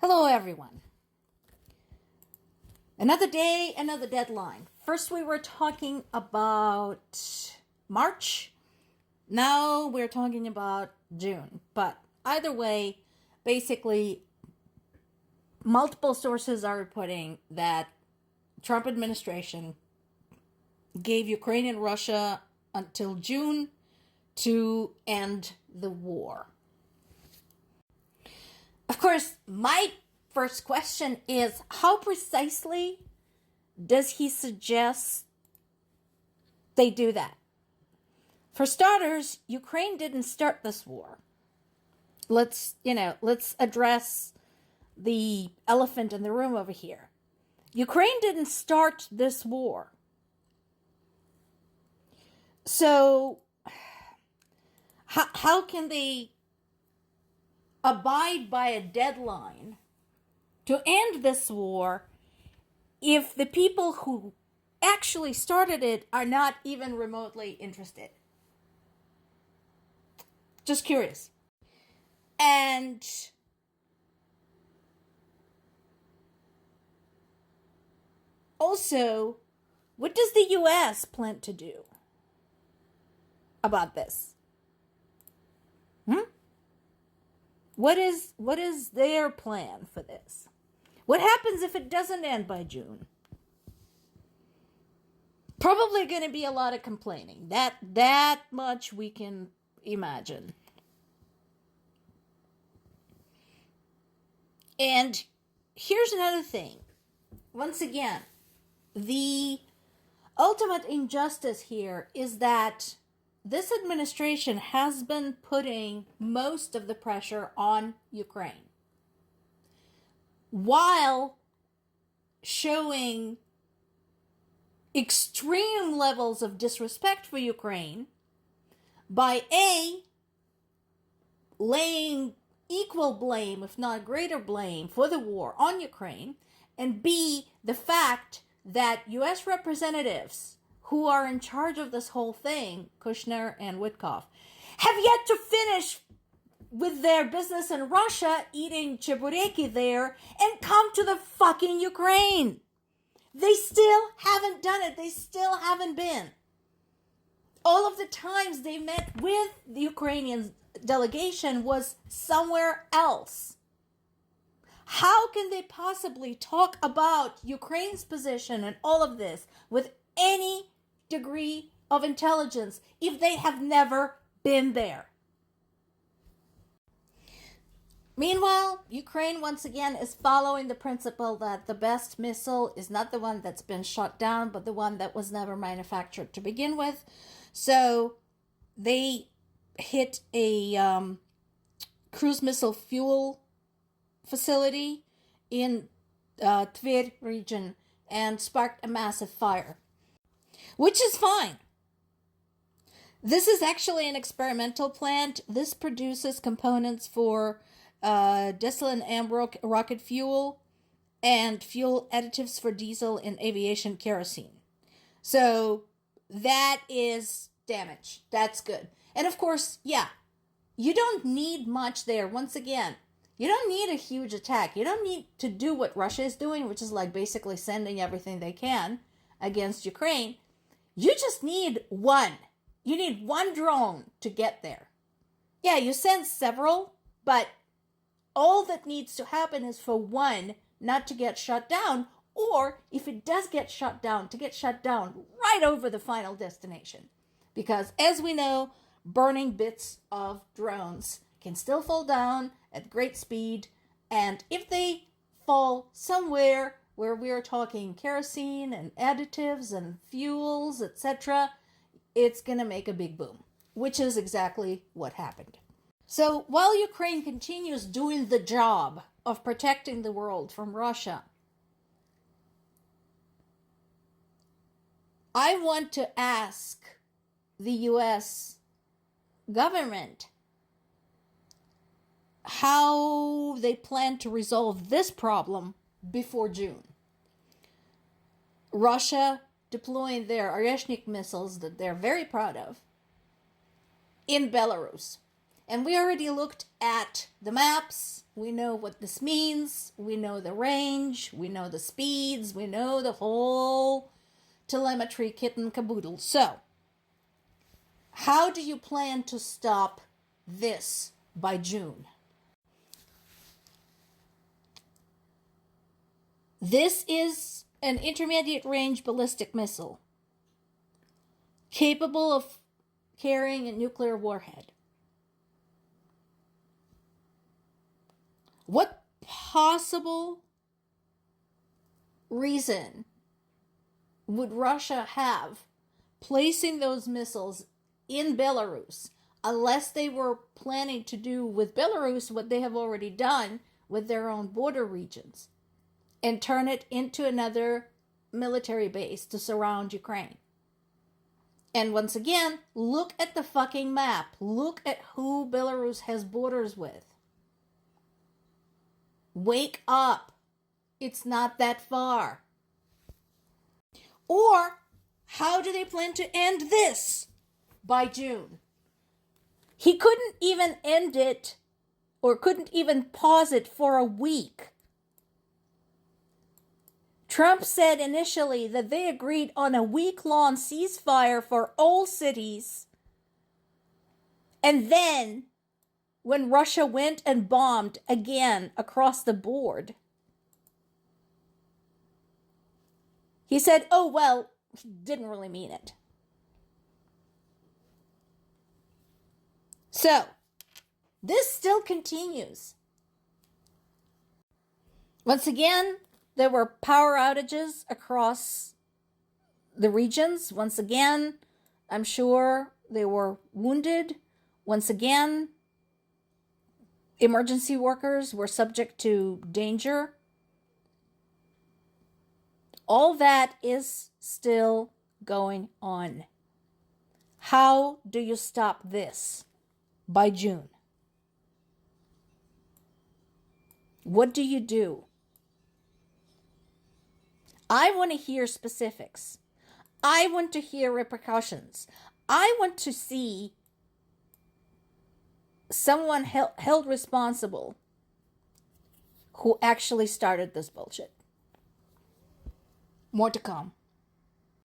Hello, everyone. Another day, another deadline. First, we were talking about March. Now we're talking about June. But either way, basically, multiple sources are reporting that Trump administration gave Ukraine and Russia until June to end the war. Of course, my first question is, how precisely does he suggest they do that? For starters, Ukraine didn't start this war. Let's address the elephant in the room over here. Ukraine didn't start this war. So, how can they abide by a deadline to end this war if the people who actually started it are not even remotely interested? Just curious. And also, what does the US plan to do about this? What is their plan for this? What happens if it doesn't end by June? Probably going to be a lot of complaining. That much we can imagine. And here's another thing. Once again, the ultimate injustice here is that this administration has been putting most of the pressure on Ukraine while showing extreme levels of disrespect for Ukraine by A, laying equal blame, if not greater blame, for the war on Ukraine, and B, the fact that U.S. representatives who are in charge of this whole thing, Kushner and Witkoff, have yet to finish with their business in Russia, eating chebureki there, and come to the fucking Ukraine. They still haven't done it. They still haven't been. All of the times they met with the Ukrainian delegation was somewhere else. How can they possibly talk about Ukraine's position and all of this with any degree of intelligence if they have never been there? Meanwhile, Ukraine once again is following the principle that the best missile is not the one that's been shot down, but the one that was never manufactured to begin with. So they hit a cruise missile fuel facility in Tver region and sparked a massive fire, which is fine. This is actually an experimental plant. This produces components for diesel and AM rocket fuel and fuel additives for diesel and aviation kerosene. So that is damage. That's good. And of course, yeah, you don't need much there. Once again, you don't need a huge attack. You don't need to do what Russia is doing, which is like basically sending everything they can against Ukraine. You just need one. You need one drone to get there. Yeah, you send several, but all that needs to happen is for one not to get shut down, or if it does get shut down, to get shut down right over the final destination. Because as we know, burning bits of drones can still fall down at great speed, and if they fall somewhere where we are talking kerosene and additives and fuels, etc., it's going to make a big boom, which is exactly what happened. So while Ukraine continues doing the job of protecting the world from Russia, I want to ask the U.S. government how they plan to resolve this problem before June. Russia deploying their Oreshnik missiles that they're very proud of in Belarus. And we already looked at the maps. We know what this means. We know the range. We know the speeds. We know the whole telemetry kit and caboodle. So, how do you plan to stop this by June? This is an intermediate range ballistic missile capable of carrying a nuclear warhead. What possible reason would Russia have placing those missiles in Belarus unless they were planning to do with Belarus what they have already done with their own border regions and turn it into another military base to surround Ukraine? And once again, look at the fucking map. Look at who Belarus has borders with. Wake up. It's not that far. Or, how do they plan to end this by June? He couldn't even end it, or couldn't even pause it for a week. Trump said initially that they agreed on a week-long ceasefire for all cities. And then, when Russia went and bombed again across the board, he said, oh, well, he didn't really mean it. So, this still continues. Once again, there were power outages across the regions. Once again, I'm sure they were wounded. Once again, emergency workers were subject to danger. All that is still going on. How do you stop this by June? What do you do? I want to hear specifics. I want to hear repercussions. I want to see someone held responsible who actually started this bullshit. More to come.